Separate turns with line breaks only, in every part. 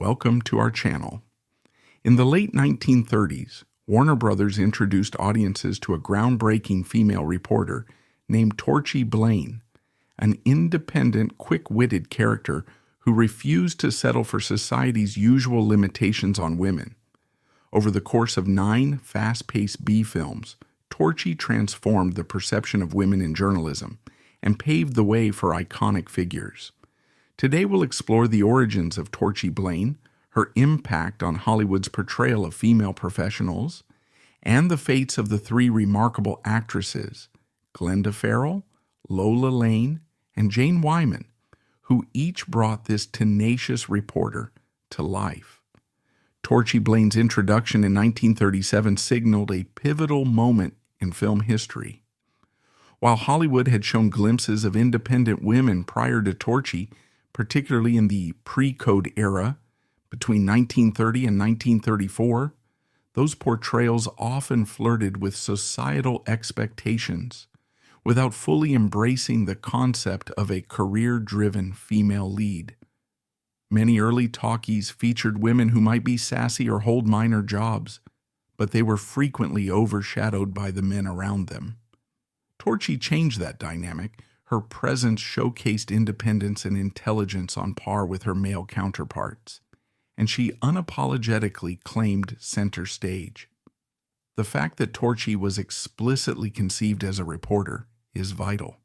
Welcome to our channel. In the late 1930s, Warner Brothers introduced audiences to a groundbreaking female reporter named Torchy Blane, an independent, quick-witted character who refused to settle for society's usual limitations on women. Over the course of 9 fast-paced B films, Torchy transformed the perception of women in journalism and paved the way for iconic figures. Today we'll explore the origins of Torchy Blane, her impact on Hollywood's portrayal of female professionals, and the fates of the 3 remarkable actresses, Glenda Farrell, Lola Lane, and Jane Wyman, who each brought this tenacious reporter to life. Torchy Blane's introduction in 1937 signaled a pivotal moment in film history. While Hollywood had shown glimpses of independent women prior to Torchy, particularly in the pre-code era between 1930 and 1934, those portrayals often flirted with societal expectations without fully embracing the concept of a career-driven female lead. Many early talkies featured women who might be sassy or hold minor jobs, but they were frequently overshadowed by the men around them. Torchy changed that dynamic. Her presence showcased independence and intelligence on par with her male counterparts, and she unapologetically claimed center stage. The fact that Torchy was explicitly conceived as a reporter is vital.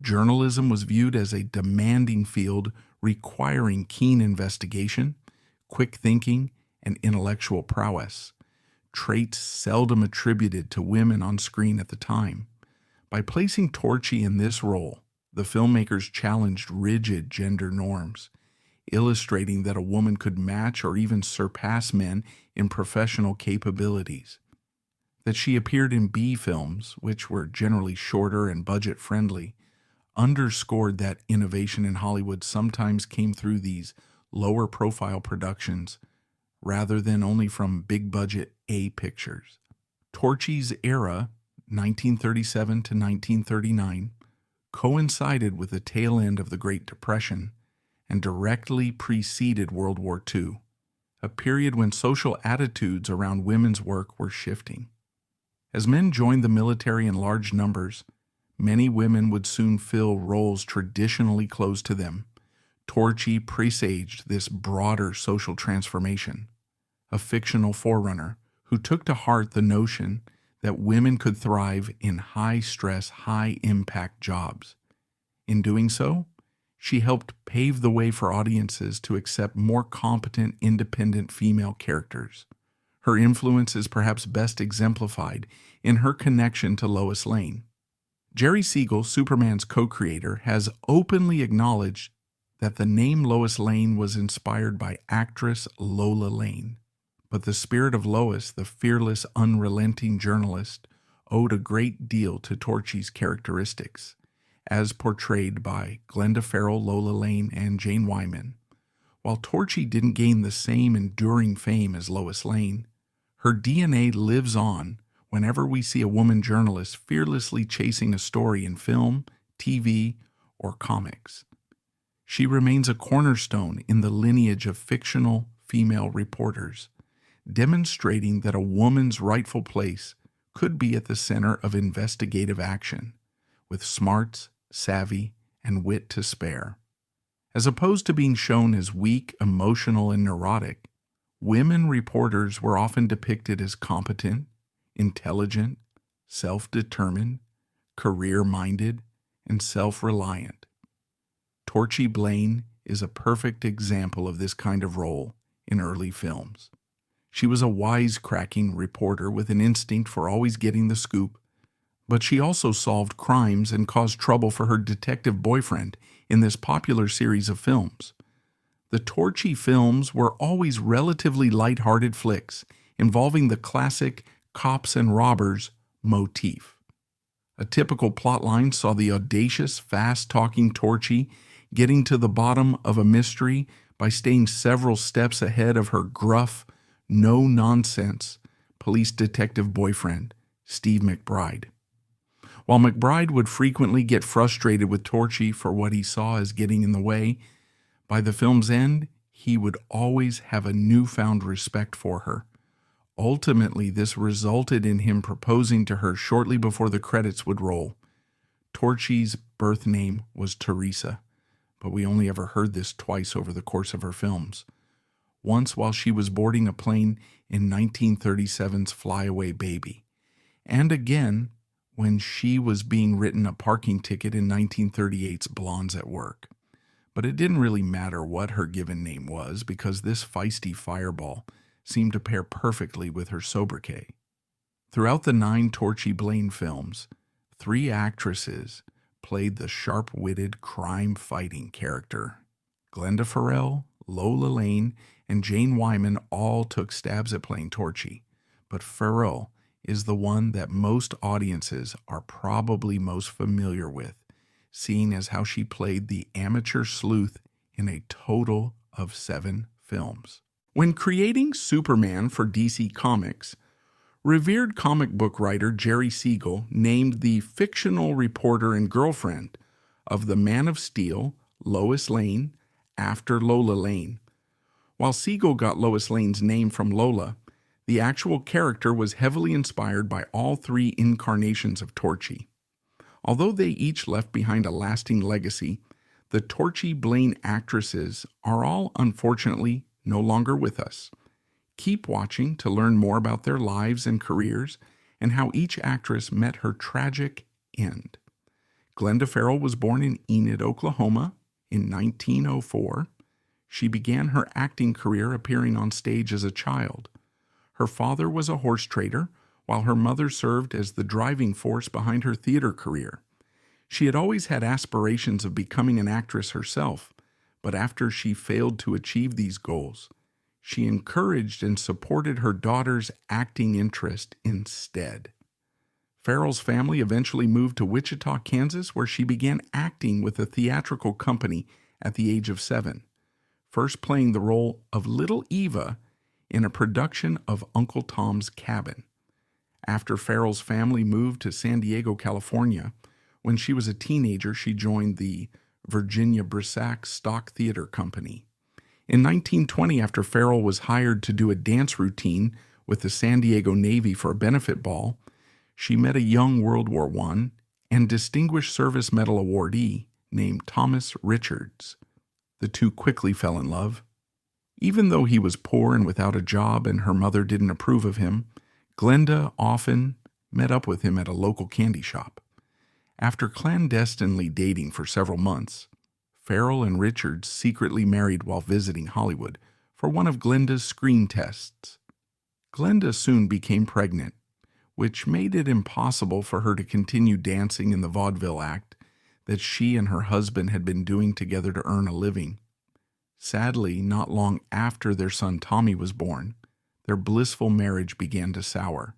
Journalism was viewed as a demanding field requiring keen investigation, quick thinking, and intellectual prowess, traits seldom attributed to women on screen at the time. By placing Torchy in this role, the filmmakers challenged rigid gender norms, illustrating that a woman could match or even surpass men in professional capabilities. That she appeared in B films, which were generally shorter and budget-friendly, underscored that innovation in Hollywood sometimes came through these lower-profile productions rather than only from big-budget A pictures. Torchy's era, 1937 to 1939, coincided with the tail end of the Great Depression and directly preceded World War II, a period when social attitudes around women's work were shifting. As men joined the military in large numbers, many women would soon fill roles traditionally closed to them. Torchy presaged this broader social transformation, a fictional forerunner who took to heart the notion that women could thrive in high-stress, high-impact jobs. In doing so, she helped pave the way for audiences to accept more competent, independent female characters. Her influence is perhaps best exemplified in her connection to Lois Lane. Jerry Siegel, Superman's co-creator, has openly acknowledged that the name Lois Lane was inspired by actress Lola Lane. But the spirit of Lois, the fearless, unrelenting journalist, owed a great deal to Torchy's characteristics, as portrayed by Glenda Farrell, Lola Lane, and Jane Wyman. While Torchy didn't gain the same enduring fame as Lois Lane, her DNA lives on whenever we see a woman journalist fearlessly chasing a story in film, TV, or comics. She remains a cornerstone in the lineage of fictional female reporters, demonstrating that a woman's rightful place could be at the center of investigative action, with smarts, savvy, and wit to spare. As opposed to being shown as weak, emotional, and neurotic, women reporters were often depicted as competent, intelligent, self-determined, career-minded, and self-reliant. Torchy Blane is a perfect example of this kind of role in early films. She was a wisecracking reporter with an instinct for always getting the scoop, but she also solved crimes and caused trouble for her detective boyfriend in this popular series of films. The Torchy films were always relatively light-hearted flicks involving the classic cops and robbers motif. A typical plotline saw the audacious, fast-talking Torchy getting to the bottom of a mystery by staying several steps ahead of her gruff, no-nonsense police detective boyfriend, Steve McBride. While McBride would frequently get frustrated with Torchy for what he saw as getting in the way, by the film's end, he would always have a newfound respect for her. Ultimately, this resulted in him proposing to her shortly before the credits would roll. Torchy's birth name was Teresa, but we only ever heard this twice over the course of her films. Once while she was boarding a plane in 1937's Flyaway Baby, and again when she was being written a parking ticket in 1938's Blondes at Work. But it didn't really matter what her given name was, because this feisty fireball seemed to pair perfectly with her sobriquet. Throughout the 9 Torchy Blane films, 3 actresses played the sharp-witted crime-fighting character. Glenda Farrell, Lola Lane, and Jane Wyman all took stabs at playing Torchy, but Farrell is the one that most audiences are probably most familiar with, seeing as how she played the amateur sleuth in a total of 7 films. When creating Superman for DC Comics, revered comic book writer Jerry Siegel named the fictional reporter and girlfriend of the Man of Steel, Lois Lane, after Lola Lane. While Siegel got Lois Lane's name from Lola, the actual character was heavily inspired by all 3 incarnations of Torchy. Although they each left behind a lasting legacy, the Torchy Blane actresses are all unfortunately no longer with us. Keep watching to learn more about their lives and careers and how each actress met her tragic end. Glenda Farrell was born in Enid, Oklahoma in 1904. She began her acting career appearing on stage as a child. Her father was a horse trader, while her mother served as the driving force behind her theater career. She had always had aspirations of becoming an actress herself, but after she failed to achieve these goals, she encouraged and supported her daughter's acting interest instead. Farrell's family eventually moved to Wichita, Kansas, where she began acting with a theatrical company at the age of 7, first playing the role of Little Eva in a production of Uncle Tom's Cabin. After Farrell's family moved to San Diego, California, when she was a teenager, she joined the Virginia Brissac Stock Theater Company. In 1920, after Farrell was hired to do a dance routine with the San Diego Navy for a benefit ball, she met a young World War I and Distinguished Service Medal awardee named Thomas Richards. The two quickly fell in love. Even though he was poor and without a job and her mother didn't approve of him, Glenda often met up with him at a local candy shop. After clandestinely dating for several months, Farrell and Richards secretly married while visiting Hollywood for one of Glenda's screen tests. Glenda soon became pregnant, which made it impossible for her to continue dancing in the vaudeville act that she and her husband had been doing together to earn a living. Sadly, not long after their son Tommy was born, their blissful marriage began to sour.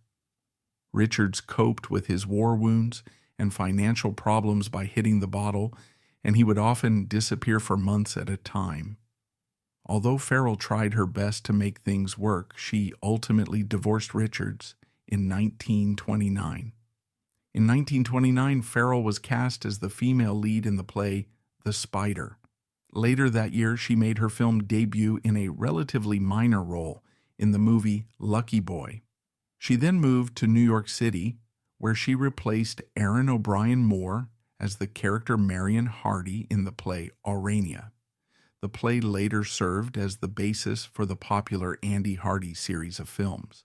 Richards coped with his war wounds and financial problems by hitting the bottle, and he would often disappear for months at a time. Although Farrell tried her best to make things work, she ultimately divorced Richards in 1929. In 1929, Farrell was cast as the female lead in the play The Spider. Later that year, she made her film debut in a relatively minor role in the movie Lucky Boy. She then moved to New York City, where she replaced Erin O'Brien Moore as the character Marion Hardy in the play Aurania. The play later served as the basis for the popular Andy Hardy series of films.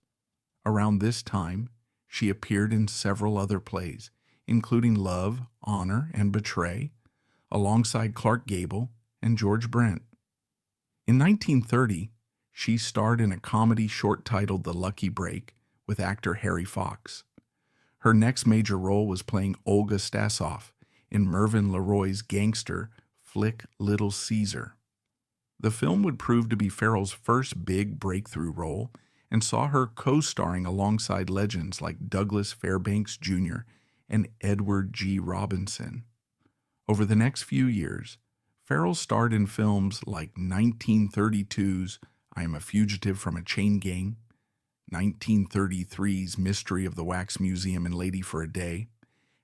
Around this time, she appeared in several other plays, including Love, Honor, and Betray, alongside Clark Gable and George Brent. In 1930, she starred in a comedy short titled The Lucky Break with actor Harry Fox. Her next major role was playing Olga Stassoff in Mervyn LeRoy's gangster flick Little Caesar. The film would prove to be Farrell's first big breakthrough role and saw her co-starring alongside legends like Douglas Fairbanks Jr. and Edward G. Robinson. Over the next few years, Farrell starred in films like 1932's I Am a Fugitive from a Chain Gang, 1933's Mystery of the Wax Museum and Lady for a Day,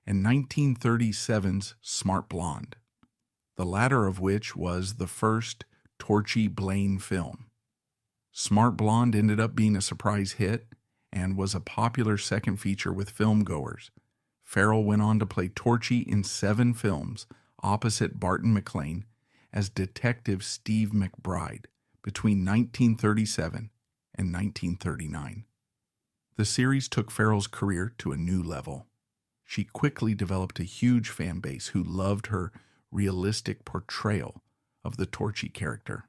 and 1937's Smart Blonde, the latter of which was the first Torchy Blane film. Smart Blonde ended up being a surprise hit and was a popular second feature with filmgoers. Farrell went on to play Torchy in 7 films opposite Barton McLean as Detective Steve McBride between 1937 and 1939. The series took Farrell's career to a new level. She quickly developed a huge fan base who loved her realistic portrayal of the Torchy character.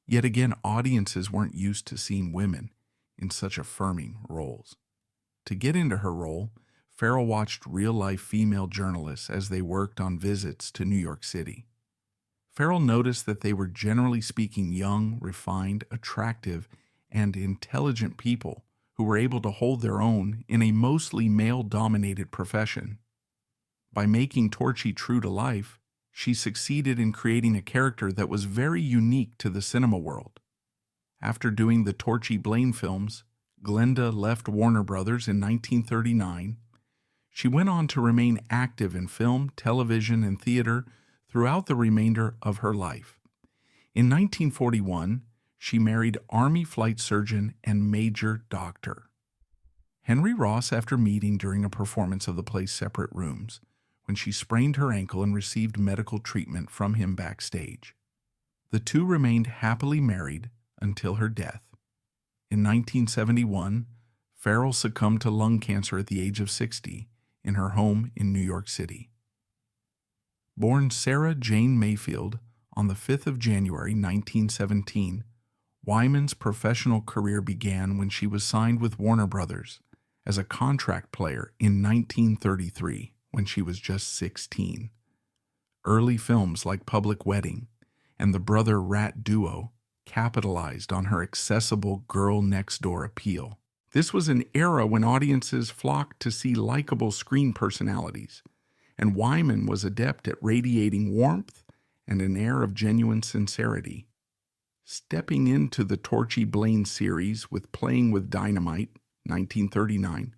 Yet again, audiences weren't used to seeing women in such affirming roles. To get into her role, Farrell watched real-life female journalists as they worked on visits to New York City. Farrell noticed that they were generally speaking young, refined, attractive, and intelligent people who were able to hold their own in a mostly male-dominated profession. By making Torchy true to life, she succeeded in creating a character that was very unique to the cinema world. After doing the Torchy Blane films, Glenda left Warner Brothers in 1939. She went on to remain active in film, television, and theater throughout the remainder of her life. In 1941, she married Army flight surgeon and Major Doctor Henry Ross after meeting during a performance of the play Separate Rooms, when she sprained her ankle and received medical treatment from him backstage. The two remained happily married until her death. In 1971, Farrell succumbed to lung cancer at the age of 60 in her home in New York City. Born Sarah Jane Mayfield on the 5th of January 1917, Wyman's professional career began when she was signed with Warner Brothers as a contract player in 1933 when she was just 16. Early films like Public Wedding and The Brother Rat Duo capitalized on her accessible girl-next-door appeal. This was an era when audiences flocked to see likable screen personalities, and Wyman was adept at radiating warmth and an air of genuine sincerity. Stepping into the Torchy Blane series with Playing with Dynamite, 1939,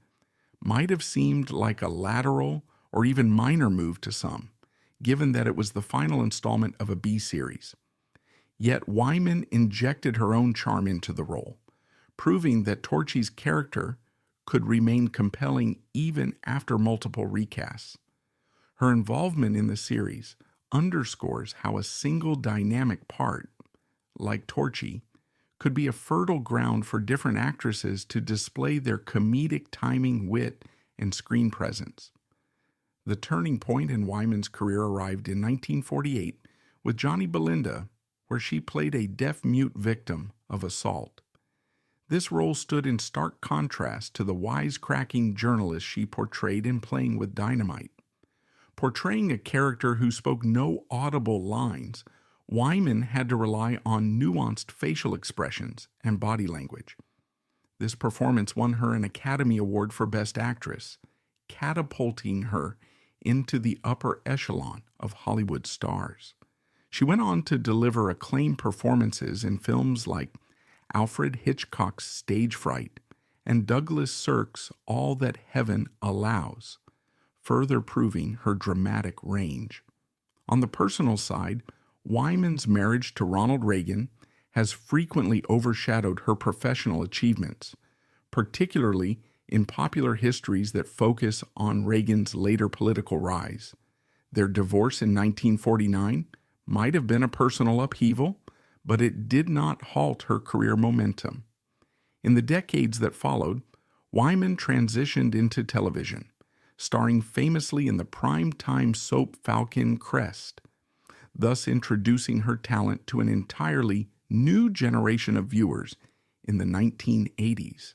might have seemed like a lateral or even minor move to some, given that it was the final installment of a B-series. Yet Wyman injected her own charm into the role, proving that Torchy's character could remain compelling even after multiple recasts. Her involvement in the series underscores how a single dynamic part, like Torchy, could be a fertile ground for different actresses to display their comedic timing, wit, and screen presence. The turning point in Wyman's career arrived in 1948 with Johnny Belinda, where she played a deaf-mute victim of assault. This role stood in stark contrast to the wisecracking journalist she portrayed in Playing with Dynamite. Portraying a character who spoke no audible lines, Wyman had to rely on nuanced facial expressions and body language. This performance won her an Academy Award for Best Actress, catapulting her into the upper echelon of Hollywood stars. She went on to deliver acclaimed performances in films like Alfred Hitchcock's Stage Fright and Douglas Sirk's All That Heaven Allows, further proving her dramatic range. On the personal side, Wyman's marriage to Ronald Reagan has frequently overshadowed her professional achievements, particularly in popular histories that focus on Reagan's later political rise. Their divorce in 1949 might have been a personal upheaval, but it did not halt her career momentum. In the decades that followed, Wyman transitioned into television, starring famously in the prime-time soap Falcon Crest, thus introducing her talent to an entirely new generation of viewers in the 1980s.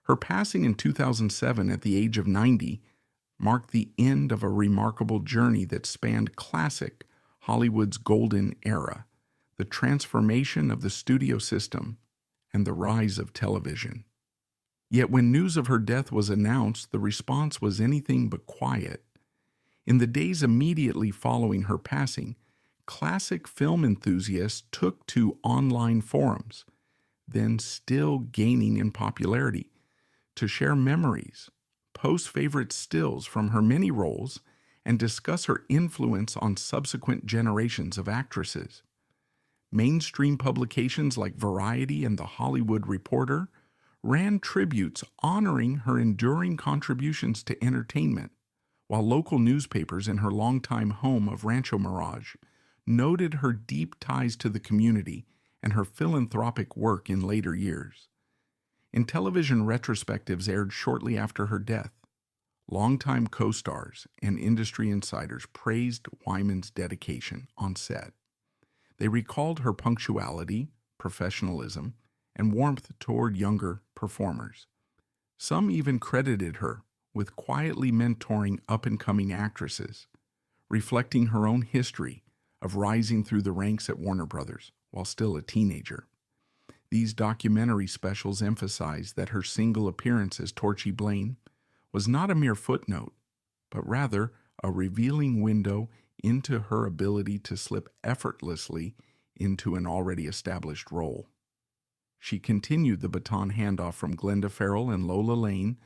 Her passing in 2007 at the age of 90 marked the end of a remarkable journey that spanned classic Hollywood's golden era, the transformation of the studio system, and the rise of television. Yet when news of her death was announced, the response was anything but quiet. In the days immediately following her passing, classic film enthusiasts took to online forums, then still gaining in popularity, to share memories, post favorite stills from her many roles, and discuss her influence on subsequent generations of actresses. Mainstream publications like Variety and The Hollywood Reporter ran tributes honoring her enduring contributions to entertainment, while local newspapers in her longtime home of Rancho Mirage noted her deep ties to the community and her philanthropic work in later years. In television retrospectives aired shortly after her death, longtime co-stars and industry insiders praised Wyman's dedication on set. They recalled her punctuality, professionalism, and warmth toward younger performers. Some even credited her with quietly mentoring up-and-coming actresses, reflecting her own history of rising through the ranks at Warner Brothers while still a teenager. These documentary specials emphasize that her single appearance as Torchy Blane was not a mere footnote, but rather a revealing window into her ability to slip effortlessly into an already established role. She continued the baton handoff from Glenda Farrell and Lola Lane,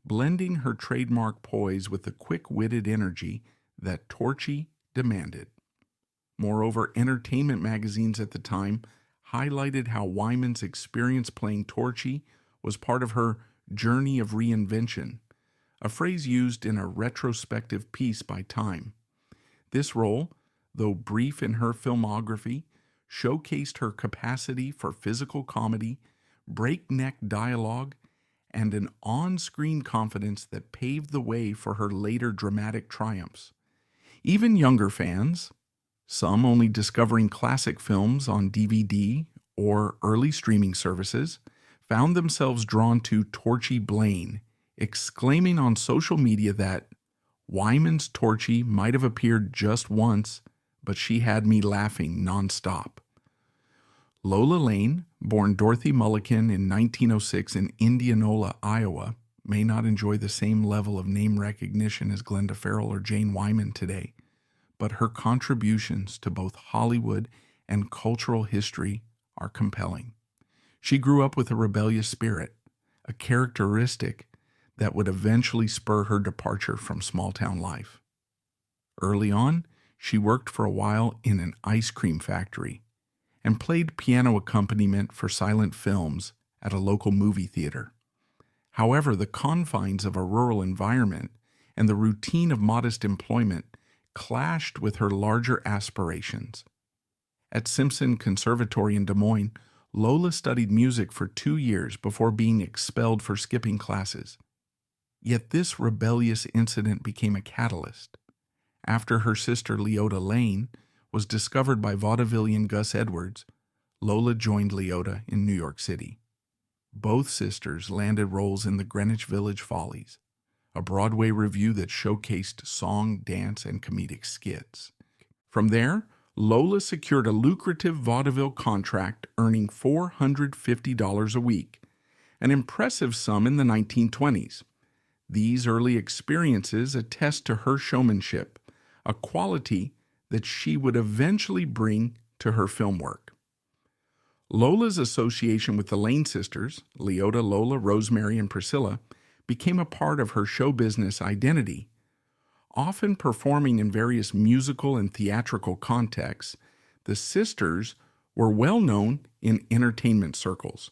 blending her trademark poise with the quick-witted energy that Torchy demanded. Moreover, entertainment magazines at the time highlighted how Wyman's experience playing Torchy was part of her journey of reinvention, a phrase used in a retrospective piece by Time. This role, though brief in her filmography, showcased her capacity for physical comedy, breakneck dialogue, and an on-screen confidence that paved the way for her later dramatic triumphs. Even younger fans, some only discovering classic films on DVD or early streaming services, found themselves drawn to Torchy Blane, exclaiming on social media that Wyman's Torchy might have appeared just once, but she had me laughing nonstop. Lola Lane, born Dorothy Mulliken in 1906 in Indianola, Iowa, may not enjoy the same level of name recognition as Glenda Farrell or Jane Wyman today, but her contributions to both Hollywood and cultural history are compelling. She grew up with a rebellious spirit, a characteristic that would eventually spur her departure from small-town life. Early on, she worked for a while in an ice cream factory and played piano accompaniment for silent films at a local movie theater. However, the confines of a rural environment and the routine of modest employment clashed with her larger aspirations. At Simpson Conservatory in Des Moines, Lola studied music for 2 years before being expelled for skipping classes. Yet this rebellious incident became a catalyst. After her sister Lola Lane was discovered by vaudevillian Gus Edwards, Lola joined Leota in New York City. Both sisters landed roles in the Greenwich Village Follies, a Broadway revue that showcased song, dance, and comedic skits. From there, Lola secured a lucrative vaudeville contract earning $450 a week, an impressive sum in the 1920s. These early experiences attest to her showmanship, a quality that she would eventually bring to her film work. Lola's association with the Lane sisters, Leota, Lola, Rosemary, and Priscilla, became a part of her show business identity. Often performing in various musical and theatrical contexts, the sisters were well known in entertainment circles.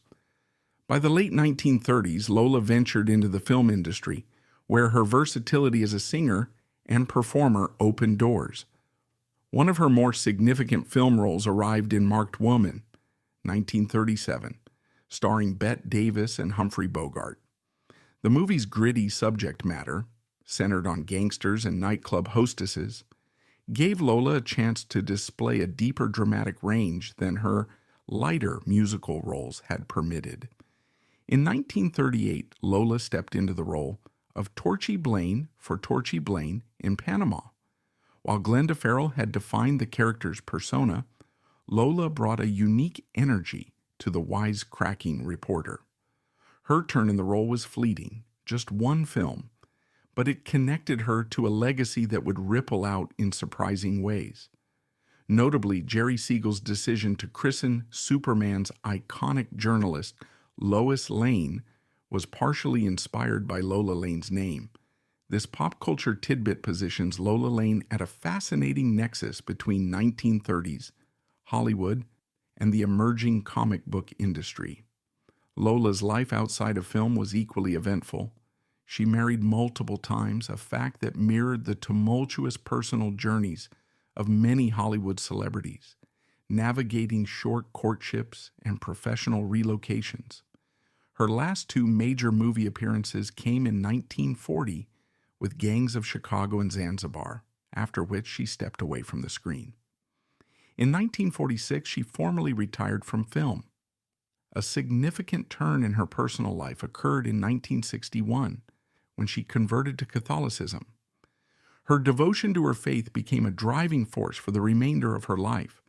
By the late 1930s, Lola ventured into the film industry, where her versatility as a singer and performer opened doors. One of her more significant film roles arrived in Marked Woman, 1937, starring Bette Davis and Humphrey Bogart. The movie's gritty subject matter, centered on gangsters and nightclub hostesses, gave Lola a chance to display a deeper dramatic range than her lighter musical roles had permitted. In 1938, Lola stepped into the role of Torchy Blane for Torchy Blane in Panama. While Glenda Farrell had defined the character's persona, Lola brought a unique energy to the wisecracking reporter. Her turn in the role was fleeting, just one film, but it connected her to a legacy that would ripple out in surprising ways. Notably, Jerry Siegel's decision to christen Superman's iconic journalist, Lois Lane, was partially inspired by Lola Lane's name. This pop culture tidbit positions Lola Lane at a fascinating nexus between 1930s Hollywood and the emerging comic book industry. Lola's life outside of film was equally eventful. She married multiple times, a fact that mirrored the tumultuous personal journeys of many Hollywood celebrities, navigating short courtships and professional relocations. Her last two major movie appearances came in 1940 with Gangs of Chicago and Zanzibar, after which she stepped away from the screen. In 1946, she formally retired from film. A significant turn in her personal life occurred in 1961 when she converted to Catholicism. Her devotion to her faith became a driving force for the remainder of her life,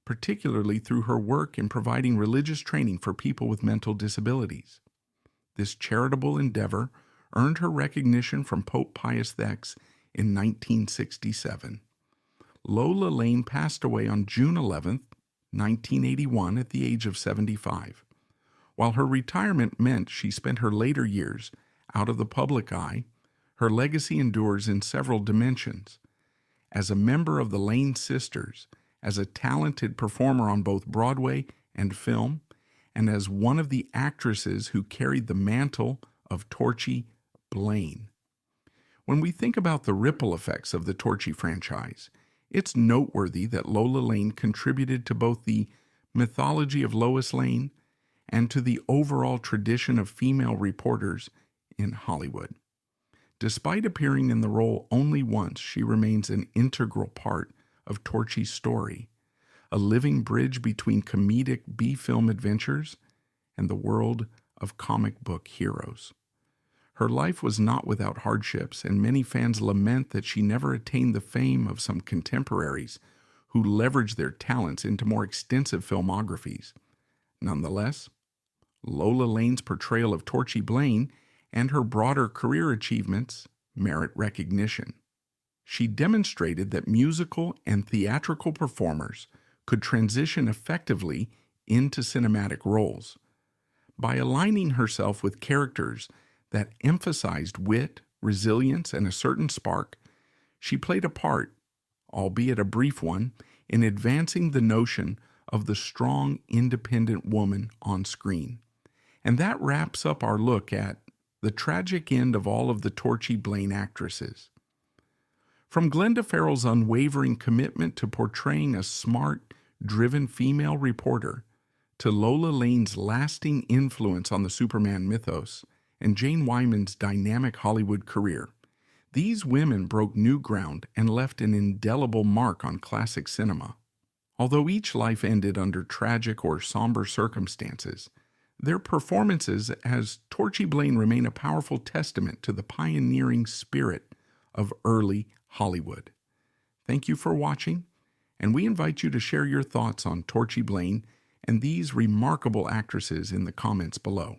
particularly through her work in providing religious training for people with mental disabilities. This charitable endeavor earned her recognition from Pope Pius X in 1967. Lola Lane passed away on June 11, 1981, at the age of 75. While her retirement meant she spent her later years out of the public eye, her legacy endures in several dimensions. As a member of the Lane sisters, as a talented performer on both Broadway and film, and as one of the actresses who carried the mantle of Torchy Blane. When we think about the ripple effects of the Torchy franchise, it's noteworthy that Lola Lane contributed to both the mythology of Lois Lane and to the overall tradition of female reporters in Hollywood. Despite appearing in the role only once, she remains an integral part of Torchy's story, a living bridge between comedic B-film adventures and the world of comic book heroes. Her life was not without hardships, and many fans lament that she never attained the fame of some contemporaries who leveraged their talents into more extensive filmographies. Nonetheless, Lola Lane's portrayal of Torchy Blane and her broader career achievements merit recognition. She demonstrated that musical and theatrical performers could transition effectively into cinematic roles. By aligning herself with characters that emphasized wit, resilience, and a certain spark, she played a part, albeit a brief one, in advancing the notion of the strong, independent woman on screen. And that wraps up our look at the tragic end of all of the Torchy Blane actresses. From Glenda Farrell's unwavering commitment to portraying a smart, driven female reporter, to Lola Lane's lasting influence on the Superman mythos, and Jane Wyman's dynamic Hollywood career, these women broke new ground and left an indelible mark on classic cinema. Although each life ended under tragic or somber circumstances, their performances as Torchy Blane remain a powerful testament to the pioneering spirit of early Hollywood. Thank you for watching, and we invite you to share your thoughts on Torchy Blane and these remarkable actresses in the comments below.